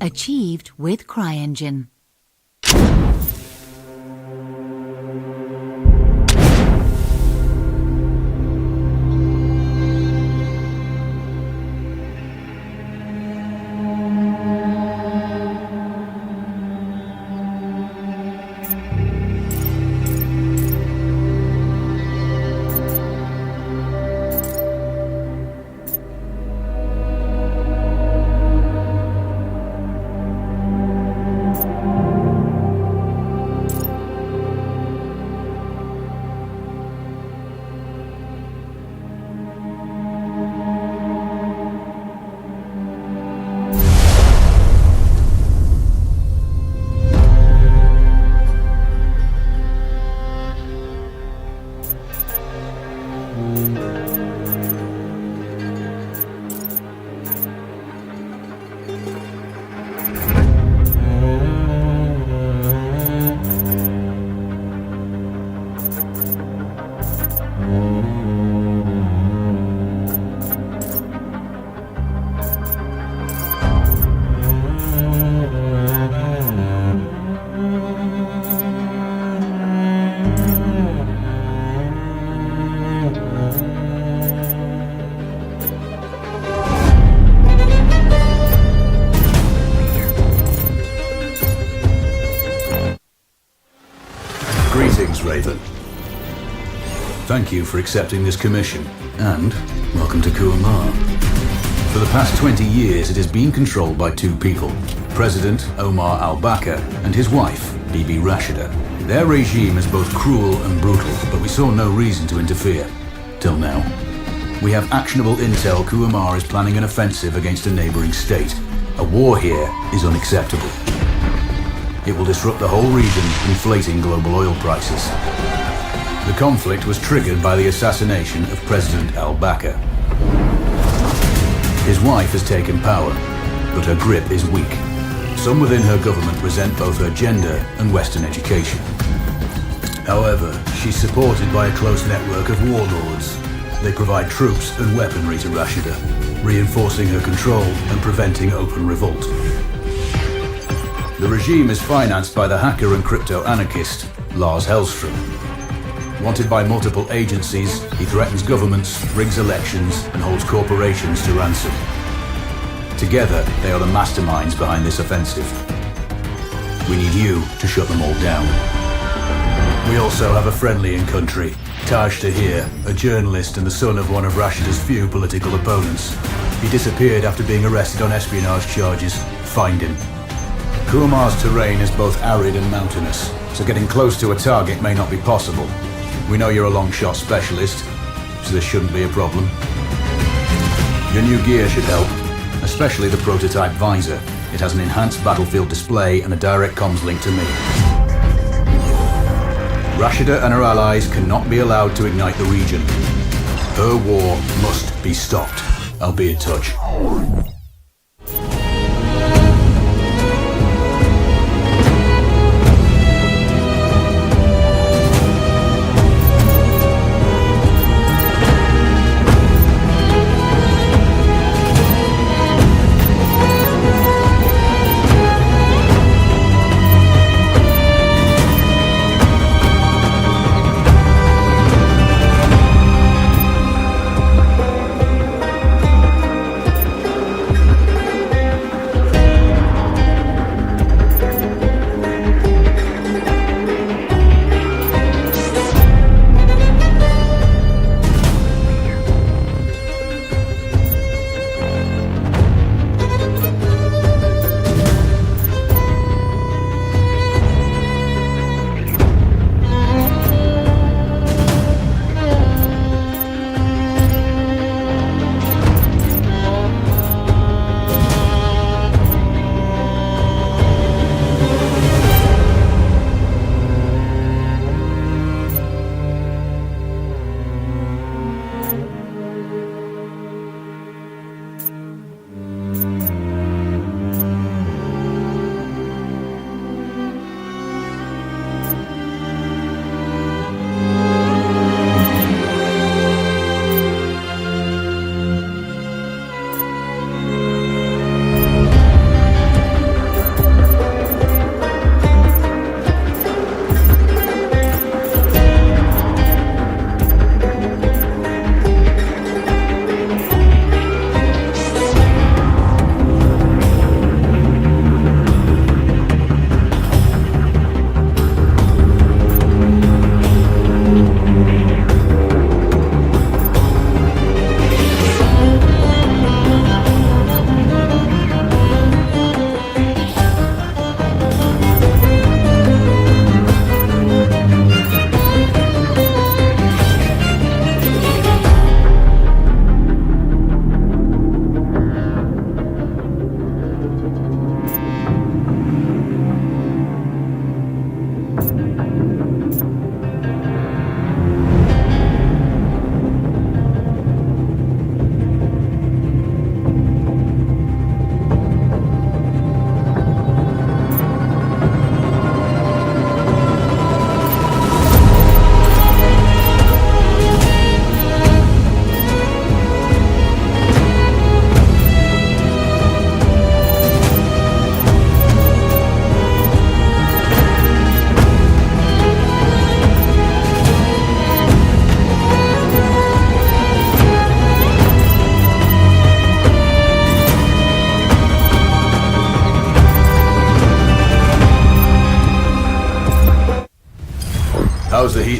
Achieved with CryEngine. Greetings, Raven. Thank you for accepting this commission, and welcome to Kuamar. For the past 20 years, it has been controlled by two people, President Omar al-Bakr and his wife, Bibi Rashida. Their regime is both cruel and brutal, but we saw no reason to interfere. Till now. We have actionable intel Kuamar is planning an offensive against a neighboring state. A war here is unacceptable. It will disrupt the whole region, inflating global oil prices. The conflict was triggered by the assassination of President al-Bakr. His wife has taken power, but her grip is weak. Some within her government resent both her gender and Western education. However, she's supported by a close network of warlords. They provide troops and weaponry to Rashida, reinforcing her control and preventing open revolt. The regime is financed by the hacker and crypto-anarchist, Lars Hellstrom. Wanted by multiple agencies, he threatens governments, rigs elections, and holds corporations to ransom. Together, they are the masterminds behind this offensive. We need you to shut them all down. We also have a friendly in country, Taj Tahir, a journalist and the son of one of Rashida's few political opponents. He disappeared after being arrested on espionage charges. Find him. Kuamar's terrain is both arid and mountainous, so getting close to a target may not be possible. We know you're a long-shot specialist, so this shouldn't be a problem. Your new gear should help, especially the prototype visor. It has an enhanced battlefield display and a direct comms link to me. Rashida and her allies cannot be allowed to ignite the region. Her war must be stopped. I'll be in touch.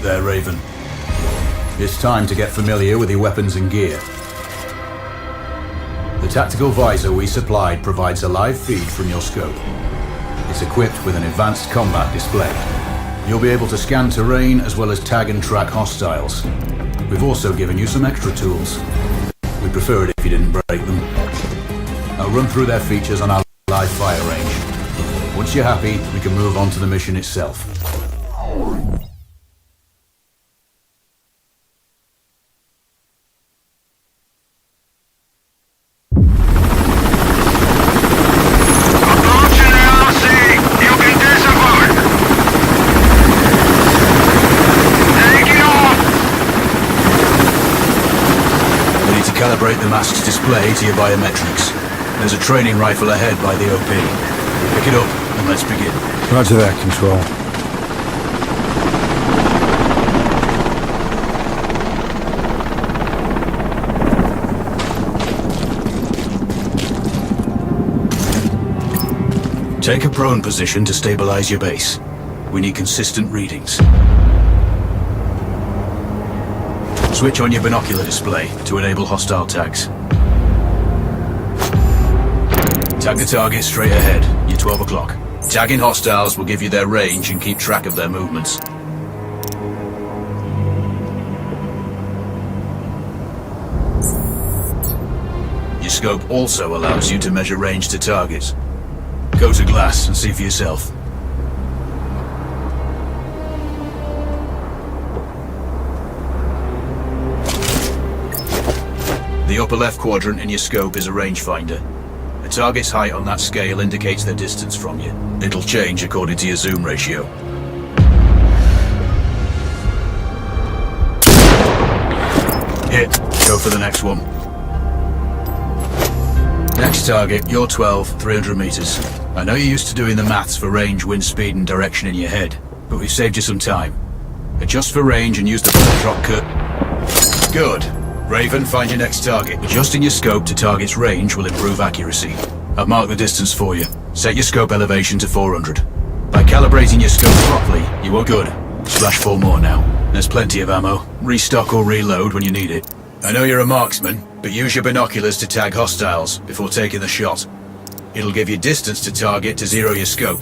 there, Raven. It's time to get familiar with your weapons and gear. The tactical visor we supplied provides a live feed from your scope. It's equipped with an advanced combat display. You'll be able to scan terrain as well as tag and track hostiles. We've also given you some extra tools. We'd prefer it if you didn't break them. I'll run through their features on our live fire range. Once you're happy, we can move on to the mission itself. Calibrate the mask's display to your biometrics. There's a training rifle ahead by the OP. Pick it up and let's begin. Roger that, Control. Take a prone position to stabilize your base. We need consistent readings. Switch on your binocular display to enable hostile tags. Tag the target straight ahead. You're 12 o'clock. Tagging hostiles will give you their range and keep track of their movements. Your scope also allows you to measure range to targets. Go to glass and see for yourself. The upper left quadrant in your scope is a rangefinder. A target's height on that scale indicates their distance from you. It'll change according to your zoom ratio. Hit. Go for the next one. Next target, you're 12, 300 meters. I know you're used to doing the maths for range, wind speed and direction in your head, but we've saved you some time. Adjust for range and use the bullet drop cut. Good. Raven, find your next target. Adjusting your scope to target's range will improve accuracy. I've marked the distance for you. Set your scope elevation to 400. By calibrating your scope properly, you are good. Splash 4 more now. There's plenty of ammo. Restock or reload when you need it. I know you're a marksman, but use your binoculars to tag hostiles before taking the shot. It'll give you distance to target to zero your scope.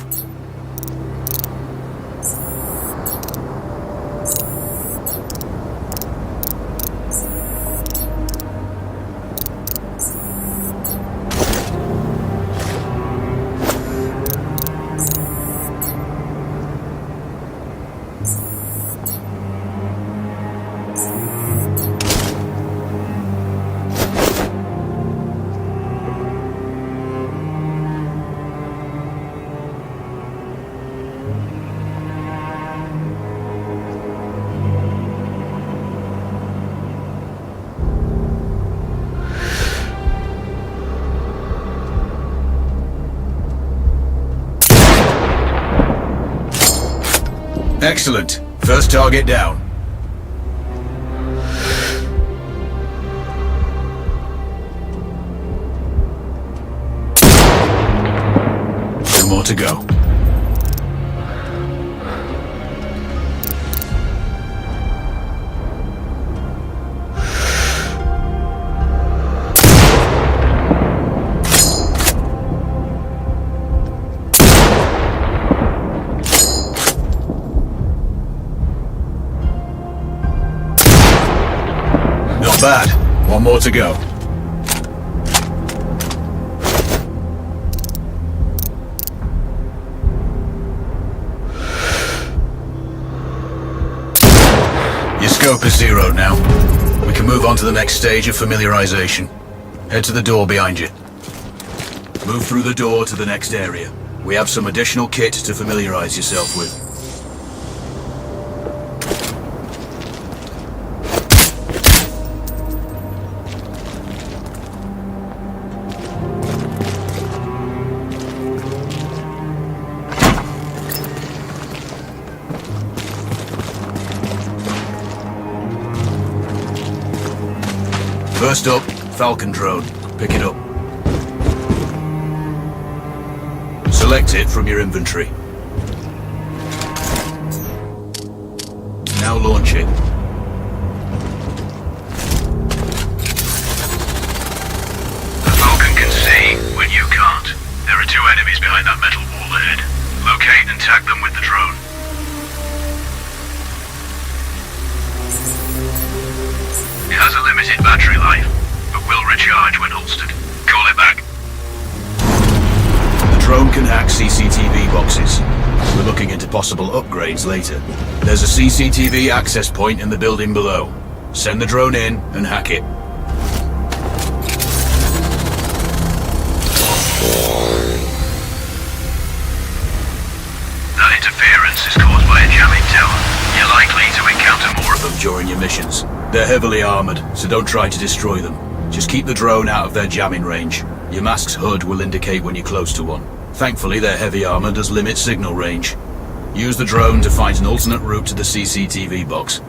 Excellent. First target down. Two more to go. Not bad. One more to go. Your scope is zeroed now. We can move on to the next stage of familiarization. Head to the door behind you. Move through the door to the next area. We have some additional kit to familiarize yourself with. First up, Falcon drone. Pick it up. Select it from your inventory. Now launch it. The Falcon can see when you can't. There are 2 enemies behind that metal wall ahead. Locate and tag them with the drone. It has a limited battery life, but will recharge when holstered. Call it back. The drone can hack CCTV boxes. We're looking into possible upgrades later. There's a CCTV access point in the building below. Send the drone in and hack it. That interference is caused by a jamming tower. You're likely to encounter more of them. During your missions. They're heavily armored, so don't try to destroy them. Just keep the drone out of their jamming range. Your mask's HUD will indicate when you're close to one. Thankfully, their heavy armor does limit signal range. Use the drone to find an alternate route to the CCTV box.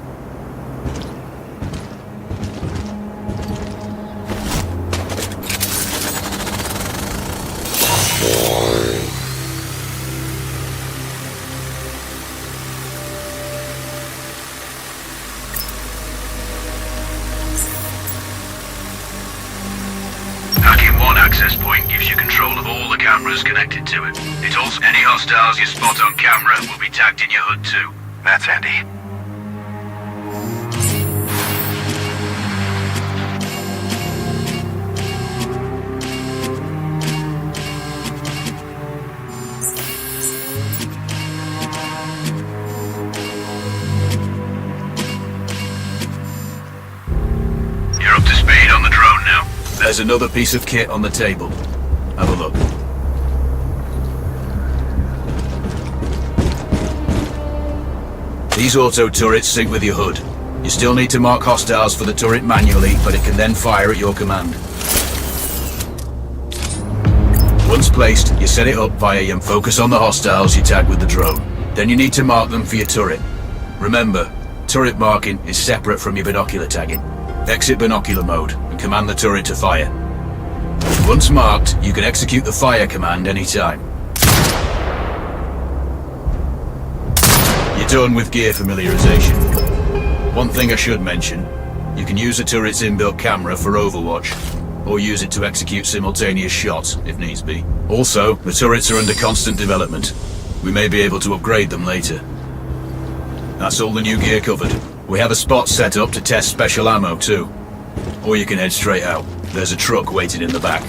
Hacking one access point gives you control of all the cameras connected to it. It also, any hostiles you spot on camera will be tagged in your HUD too. That's handy. You're up to speed on the drone now. There's another piece of kit on the table. Have a look. These auto turrets sync with your HUD. You still need to mark hostiles for the turret manually, but it can then fire at your command. Once placed, you set it up via your focus on the hostiles you tag with the drone. Then you need to mark them for your turret. Remember, turret marking is separate from your binocular tagging. Exit binocular mode and command the turret to fire. Once marked, you can execute the fire command anytime. You're done with gear familiarization. One thing I should mention, you can use the turret's inbuilt camera for overwatch, or use it to execute simultaneous shots if needs be. Also, the turrets are under constant development. We may be able to upgrade them later. That's all the new gear covered. We have a spot set up to test special ammo too. Or you can head straight out. There's a truck waiting in the back.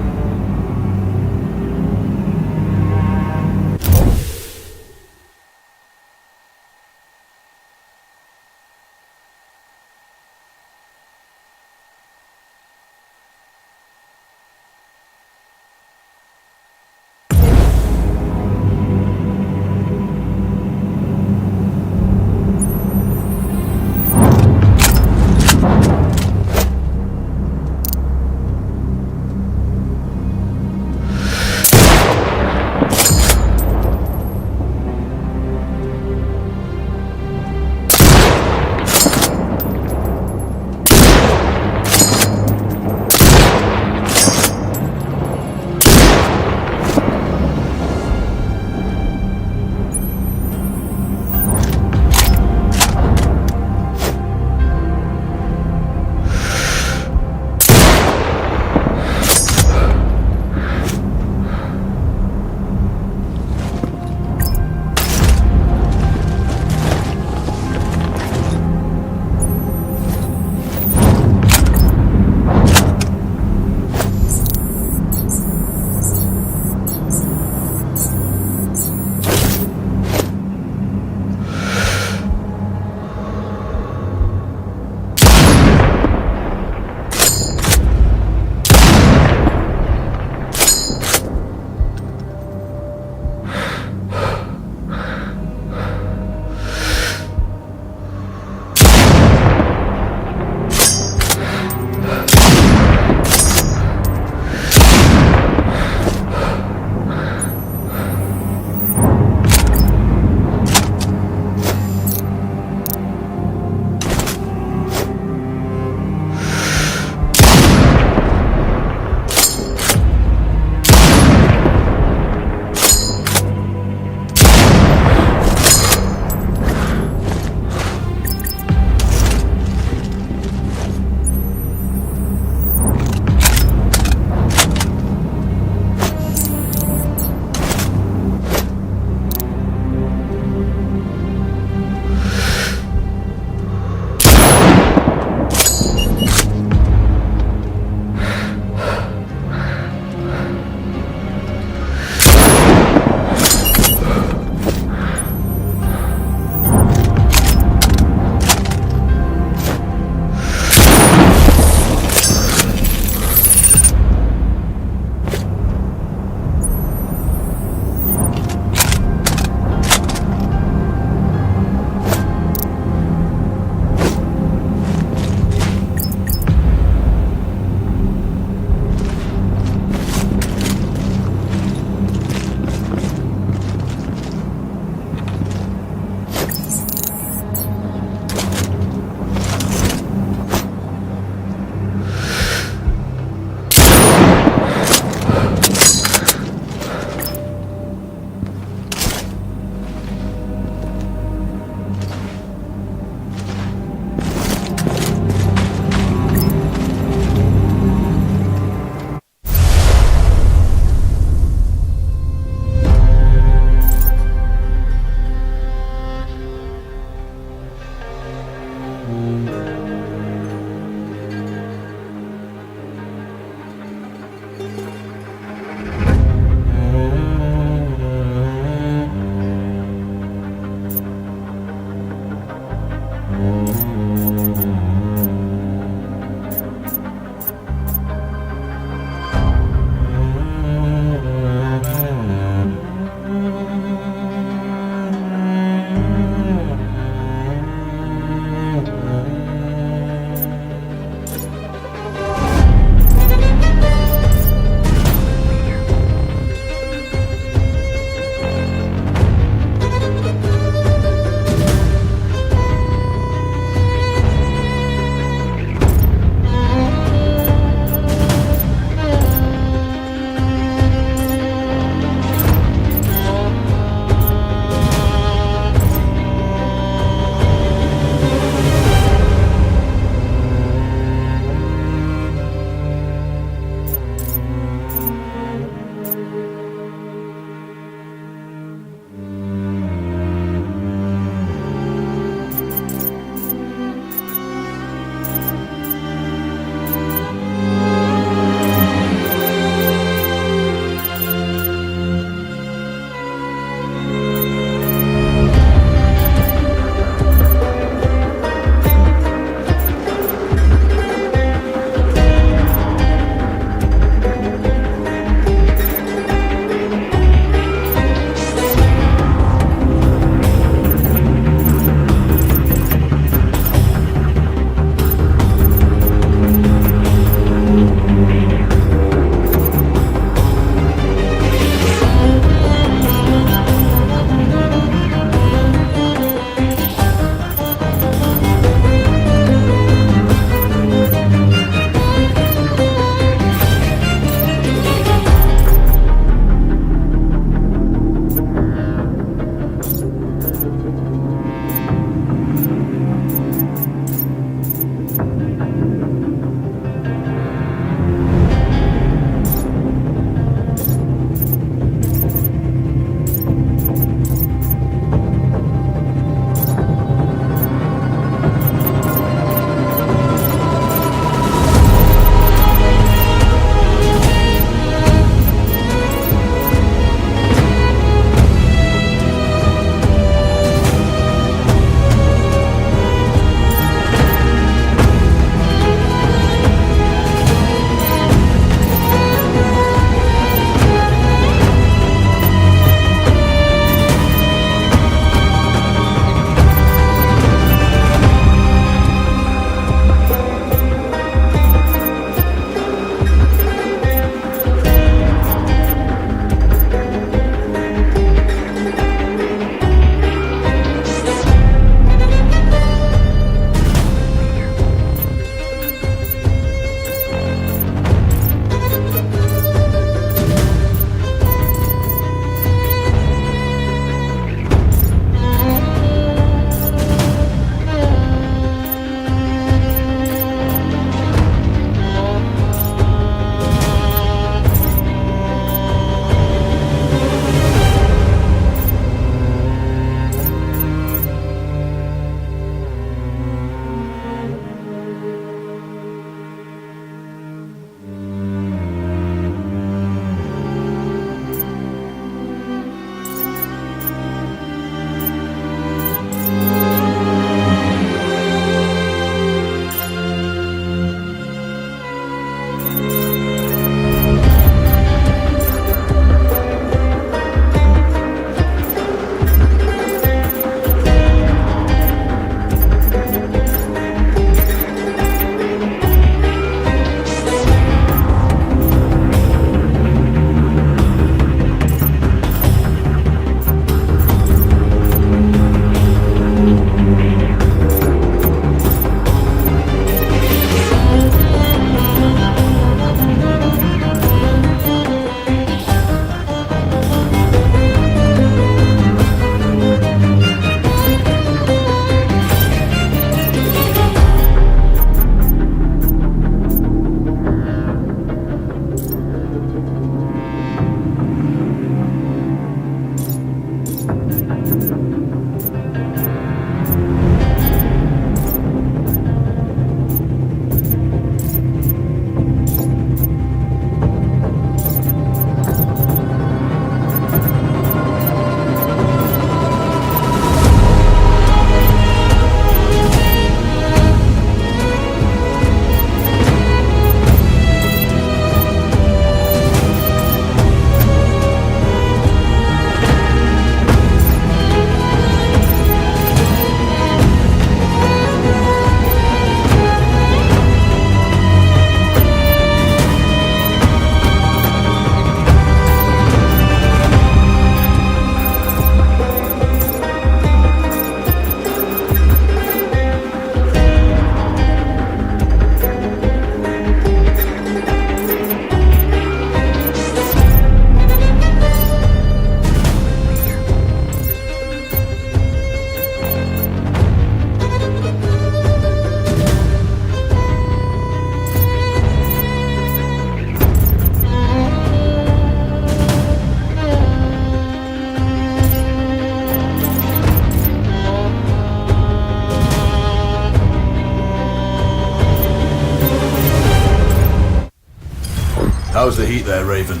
How's the heat there, Raven?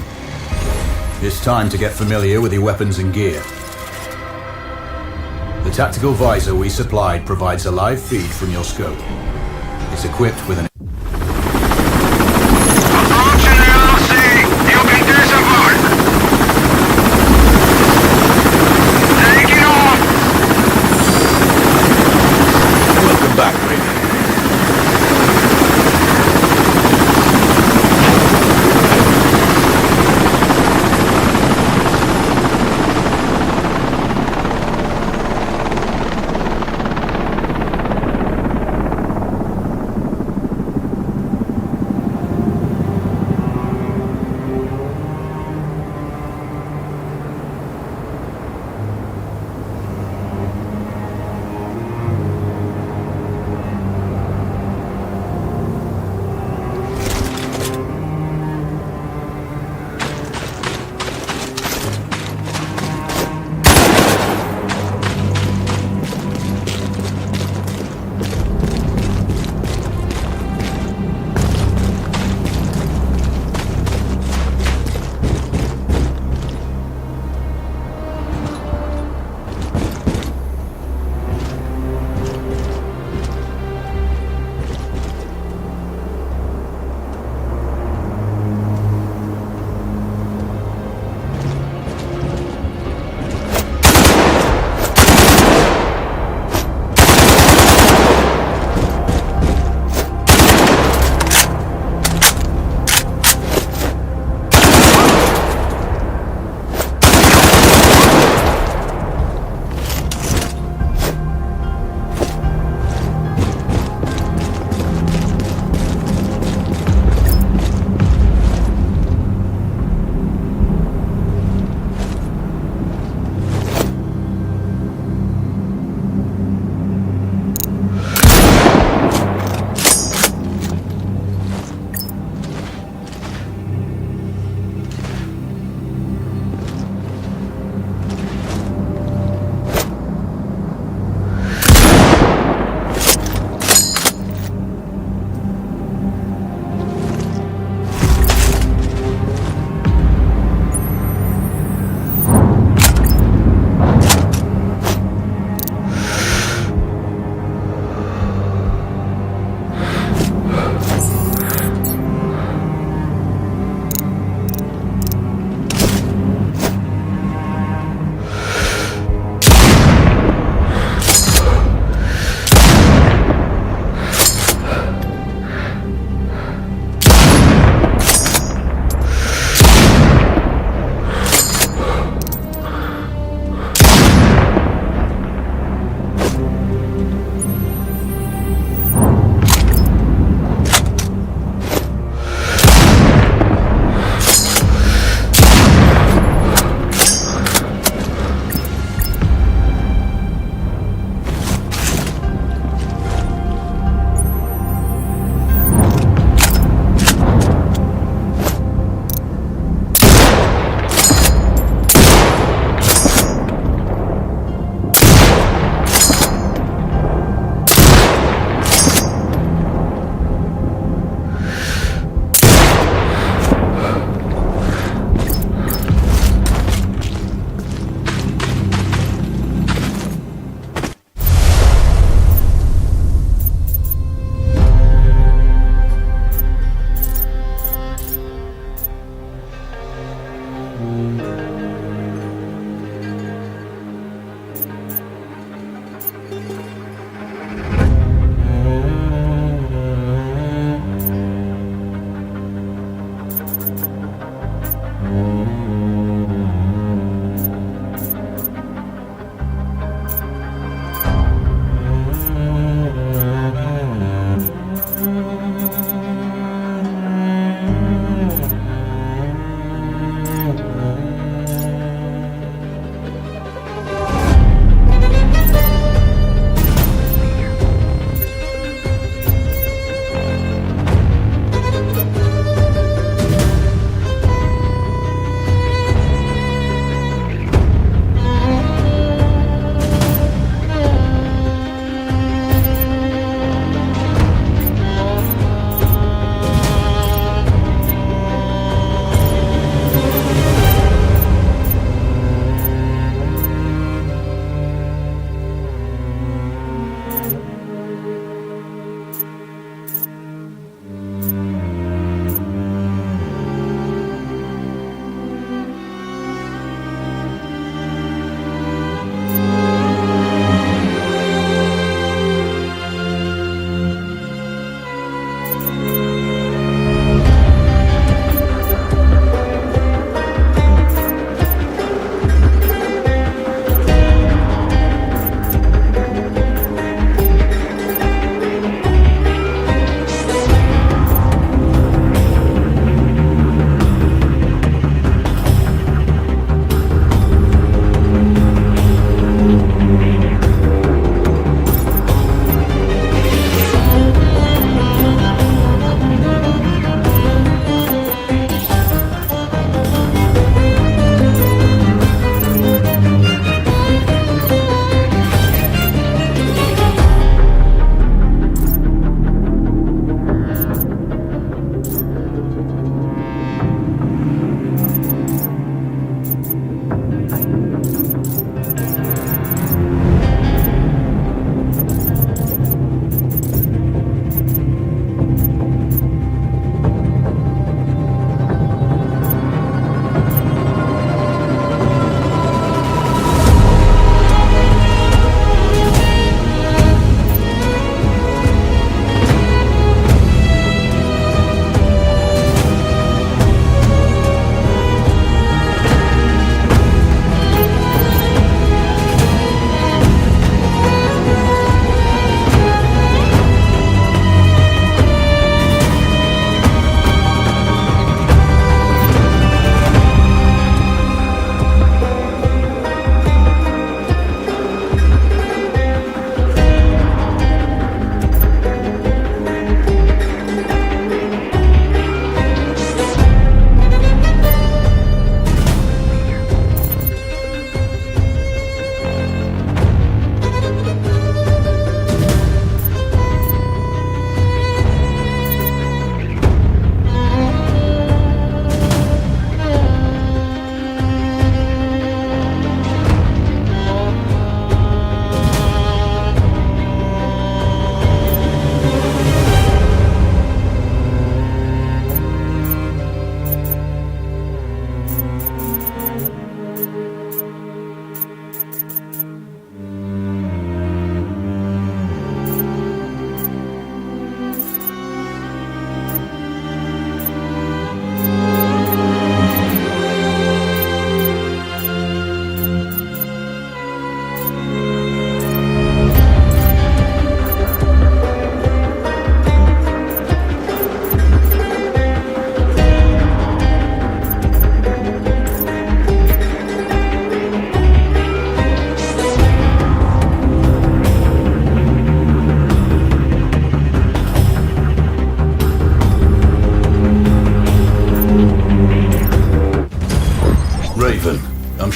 It's time to get familiar with your weapons and gear. The tactical visor we supplied provides a live feed from your scope. It's equipped with an... Approaching the LC! You can disembark! Taking off! Welcome back, Raven.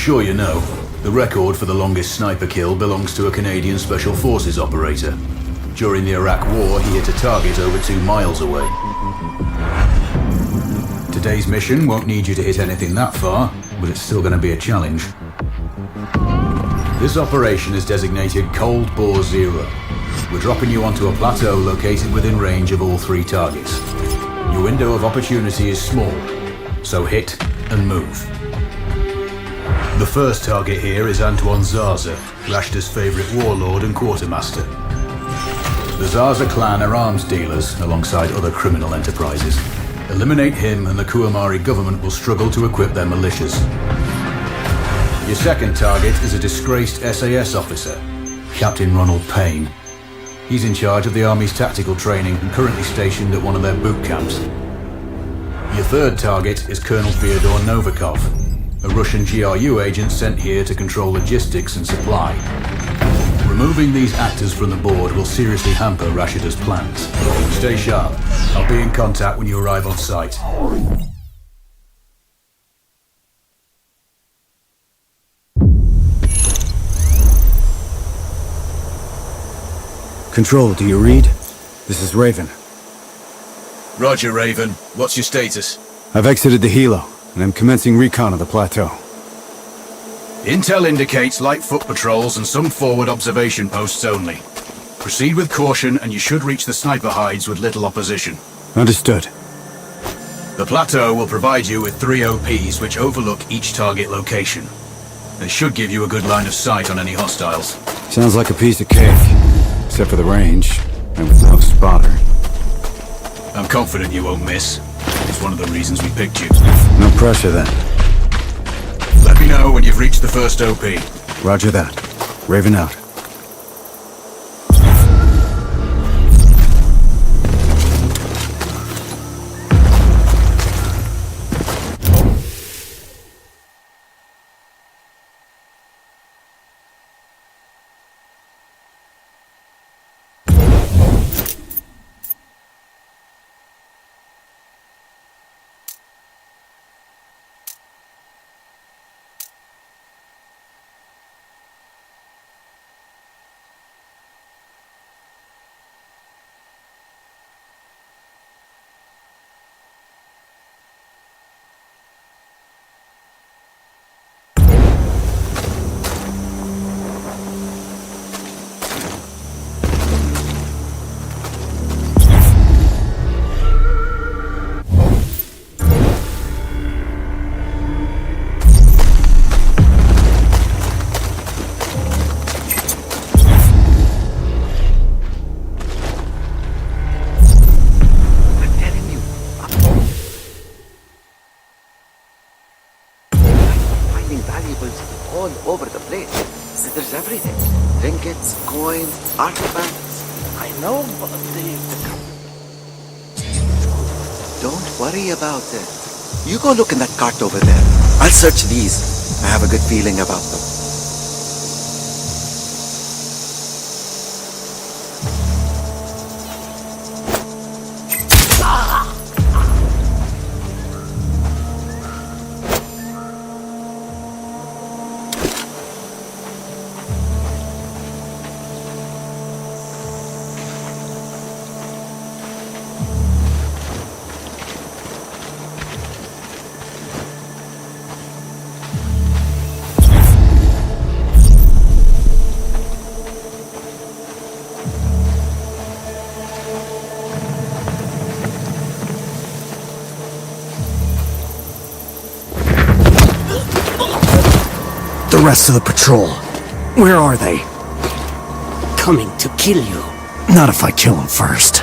sure you know, the record for the longest sniper kill belongs to a Canadian Special Forces operator. During the Iraq War, he hit a target over 2 miles away. Today's mission won't need you to hit anything that far, but it's still going to be a challenge. This operation is designated Cold Bore Zero. We're dropping you onto a plateau located within range of all 3 targets. Your window of opportunity is small, so hit and move. The first target here is Antoine Zaza, Rashta's favorite warlord and quartermaster. The Zaza clan are arms dealers alongside other criminal enterprises. Eliminate him and the Kuamari government will struggle to equip their militias. Your second target is a disgraced SAS officer, Captain Ronald Payne. He's in charge of the Army's tactical training and currently stationed at one of their boot camps. Your third target is Colonel Fyodor Novikov, a Russian GRU agent sent here to control logistics and supply. Removing these actors from the board will seriously hamper Rashida's plans. Stay sharp. I'll be in contact when you arrive on site. Control, do you read? This is Raven. Roger, Raven. What's your status? I've exited the helo, and I'm commencing recon of the plateau. Intel indicates light foot patrols and some forward observation posts only. Proceed with caution and you should reach the sniper hides with little opposition. Understood. The plateau will provide you with 3 OPs which overlook each target location. They should give you a good line of sight on any hostiles. Sounds like a piece of cake, except for the range, and with no spotter. I'm confident you won't miss. It's one of the reasons we picked you. No pressure then. Let me know when you've reached the first OP. Roger that. Raven out. All over the place. So there's everything. Trinkets, coins, artifacts. I know, but Don't worry about it. You go look in that cart over there. I'll search these. I have a good feeling about them. the rest of the patrol. Where are they? Coming to kill you. Not if I kill them first.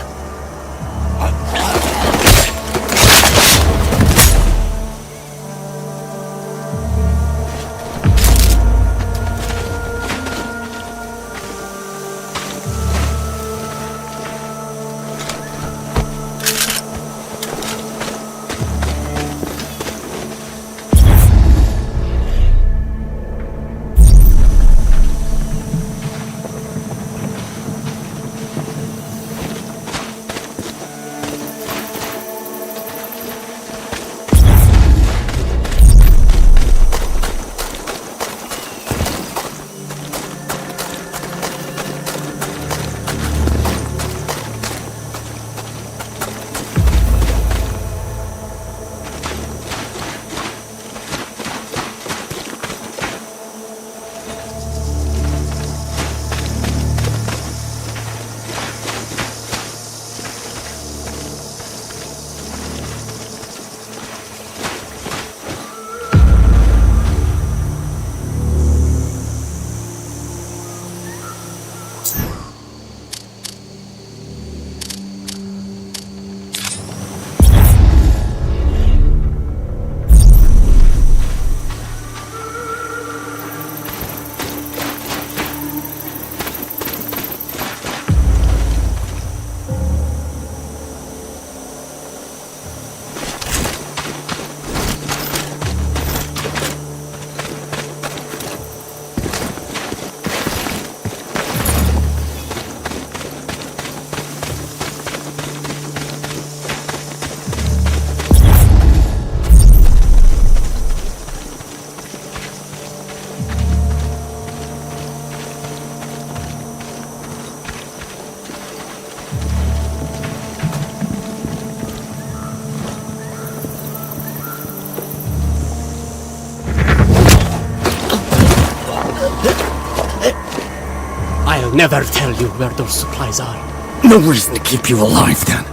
I'll never tell you where those supplies are. No reason to keep you alive, then.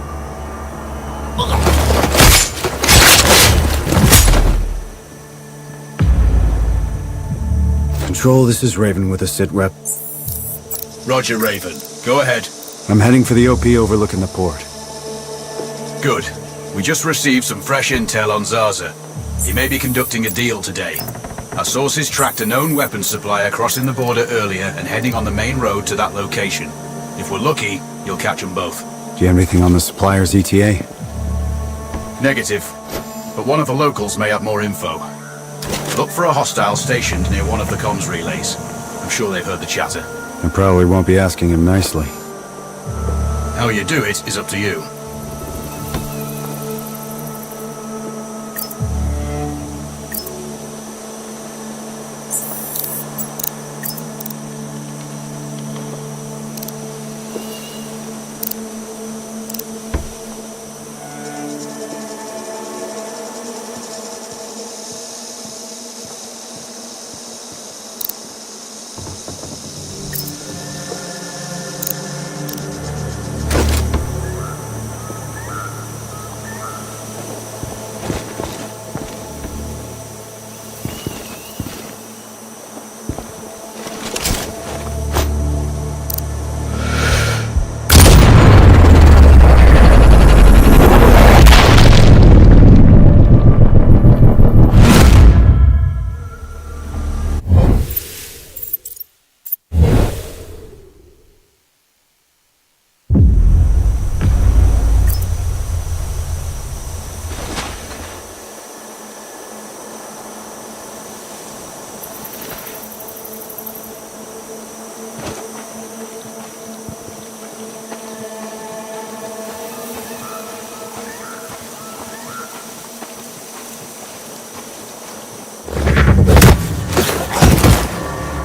Control, this is Raven with a sit rep. Roger, Raven. Go ahead. I'm heading for the OP overlooking the port. Good. We just received some fresh intel on Zaza. He may be conducting a deal today. Our sources tracked a known weapons supplier crossing the border earlier and heading on the main road to that location. If we're lucky, you'll catch them both. Do you have anything on the supplier's ETA? Negative. But one of the locals may have more info. Look for a hostile stationed near one of the comms relays. I'm sure they've heard the chatter. I probably won't be asking him nicely. How you do it is up to you.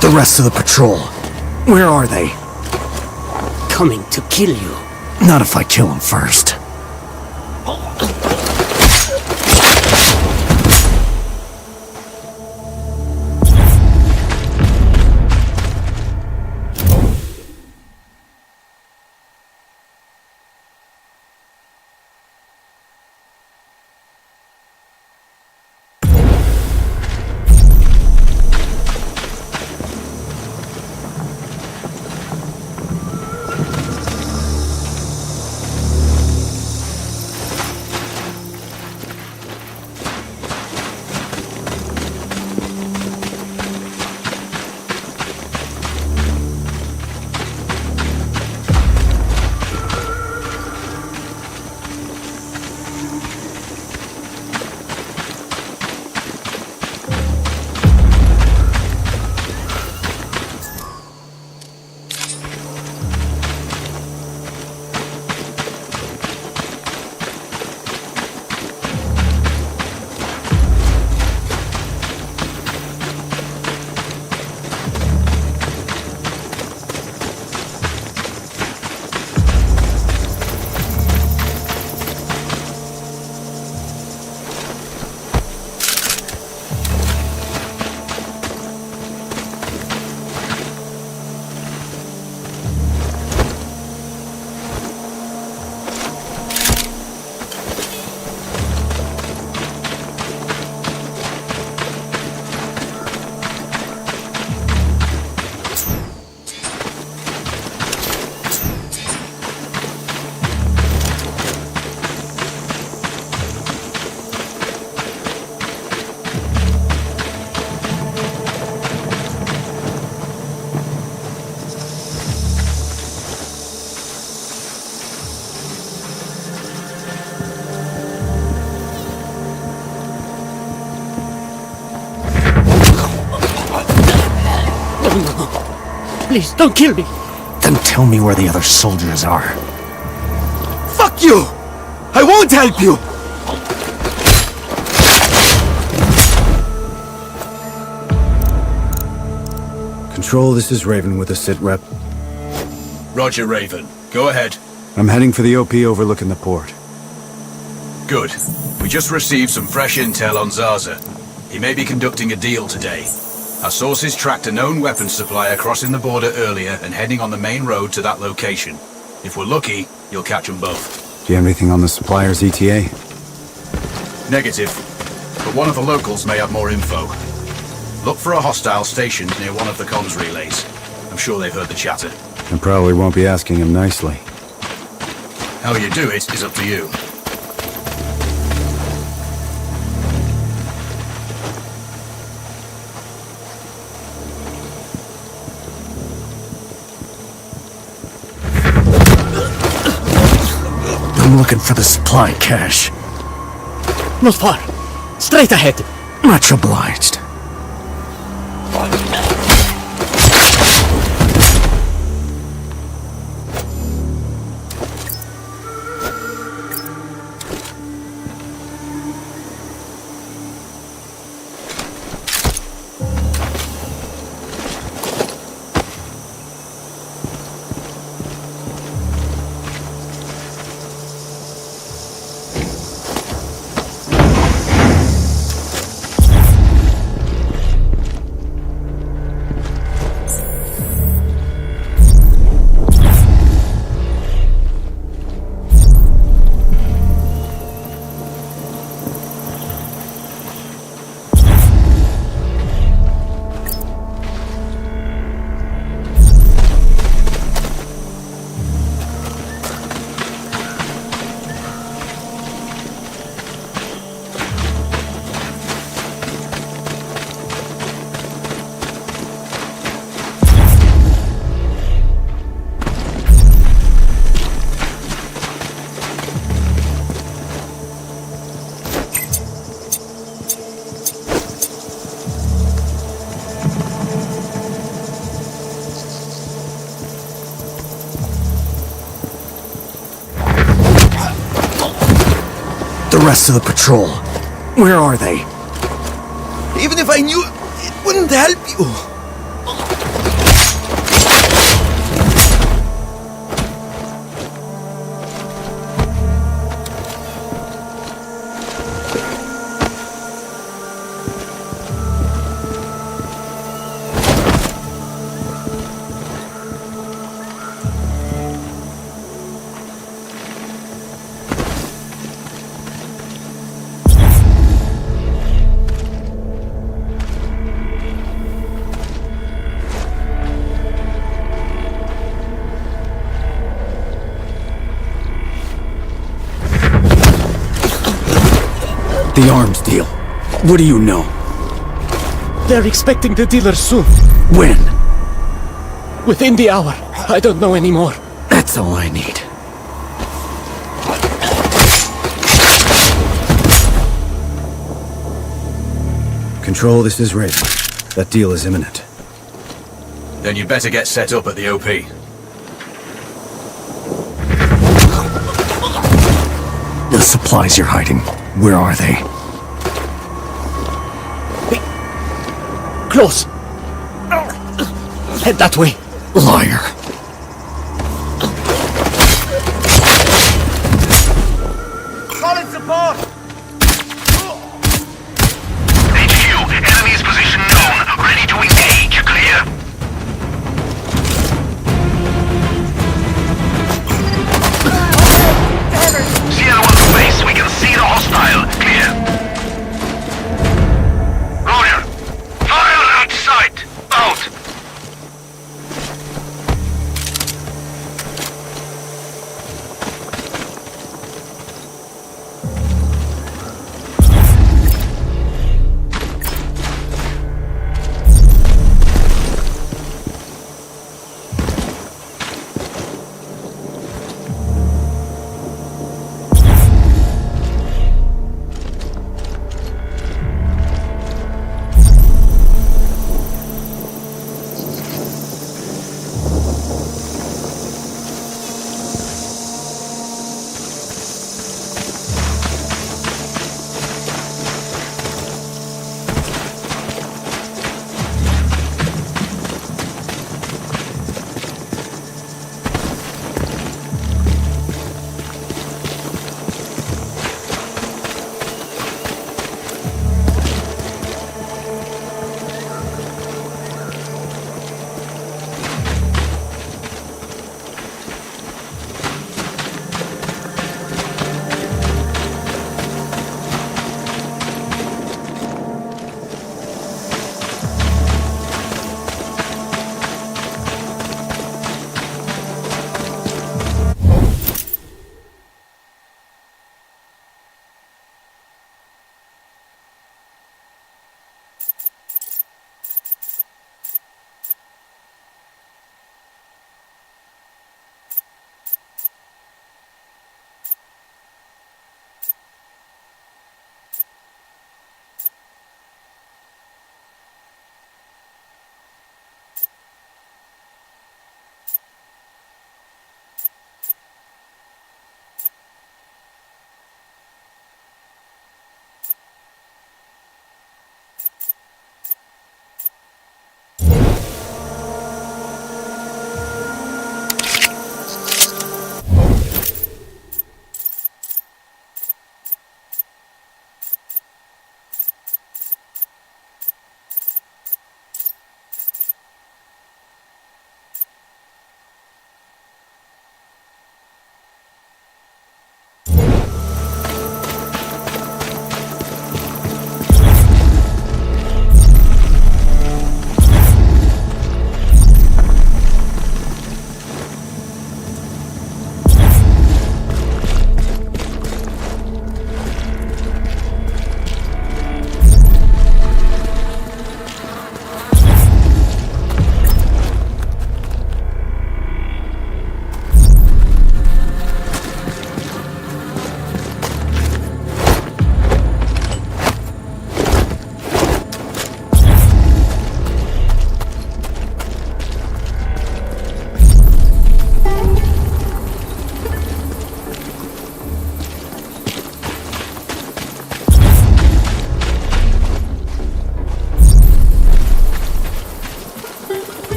The rest of the patrol. Where are they? Coming to kill you. Not if I kill them first. Please, don't kill me. Then tell me where the other soldiers are. Fuck you! I won't help you! Control, this is Raven with a sit rep. Roger, Raven. Go ahead. I'm heading for the OP overlooking the port. Good. We just received some fresh intel on Zaza. He may be conducting a deal today. Our sources tracked a known weapons supplier crossing the border earlier and heading on the main road to that location. If we're lucky, you'll catch them both. Do you have anything on the supplier's ETA? Negative, but one of the locals may have more info. Look for a hostile stationed near one of the comms relays. I'm sure they've heard the chatter. I probably won't be asking him nicely. How you do it is up to you. I'm looking for the supply cache. Not far. Straight ahead. Much obliged. The rest of the patrol. Where are they? Even if I knew, it wouldn't help you. The arms deal. What do you know? They're expecting the dealer soon. When? Within the hour. I don't know anymore. That's all I need. Control, this is Red. That deal is imminent. Then you'd better get set up at the OP. The supplies you're hiding. Where are they? Close. Head that way. Liar. Solid support! HQ, enemy's position known. Ready to engage. Clear. Sierra 1 to base. We can see the hostile. Clear. Roger. Fire at sight. Out.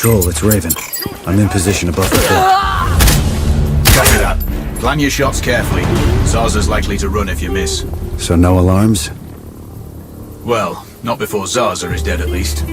Control, it's Raven. I'm in position above the fort. Copy that. Plan your shots carefully. Zaza's likely to run if you miss. So no alarms? Well, not before Zaza is dead at least.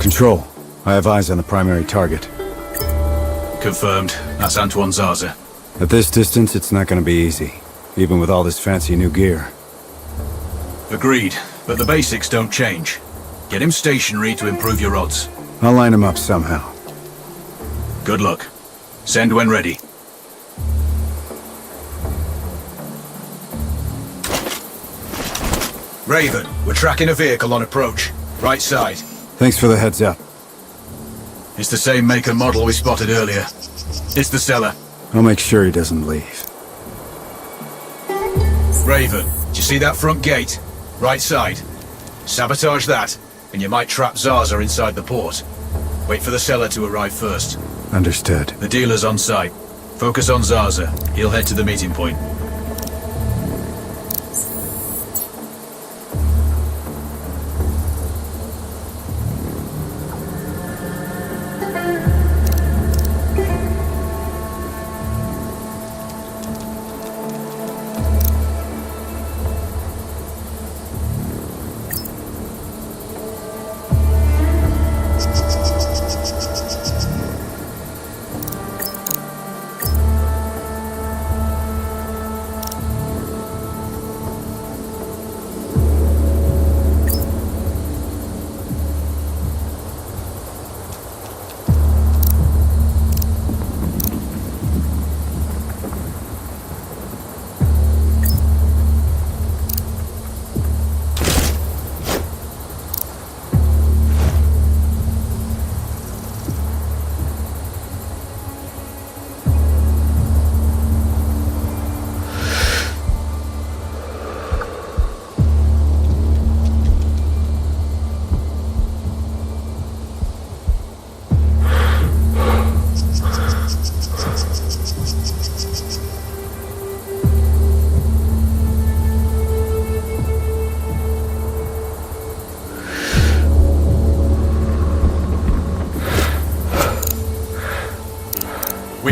Control. I have eyes on the primary target. Confirmed. That's Antoine Zaza. At this distance, it's not gonna be easy. Even with all this fancy new gear. Agreed, but the basics don't change. Get him stationary to improve your odds. I'll line him up somehow. Good luck. Send when ready. Raven, we're tracking a vehicle on approach. Right side. Thanks for the heads up. It's the same make and model we spotted earlier. It's the seller. I'll make sure he doesn't leave. Raven, do you see that front gate? Right side. Sabotage that, and you might trap Zaza inside the port. Wait for the seller to arrive first. Understood. The dealer's on site. Focus on Zaza. He'll head to the meeting point.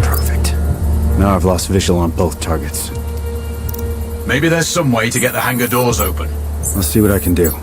Perfect. Now I've lost visual on both targets. Maybe there's some way to get the hangar doors open. I'll see what I can do.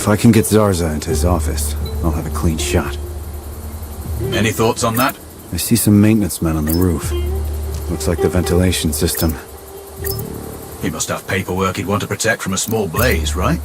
If I can get Zarza into his office, I'll have a clean shot. Any thoughts on that? I see some maintenance men on the roof. Looks like the ventilation system. He must have paperwork he'd want to protect from a small blaze, right?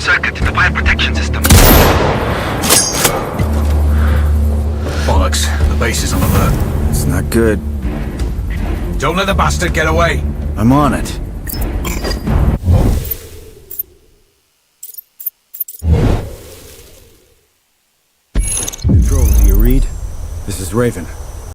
circuit to the fire protection system. Bollocks. The base is on alert. It's not good. Don't let the bastard get away. I'm on it. Control, do you read? This is Raven.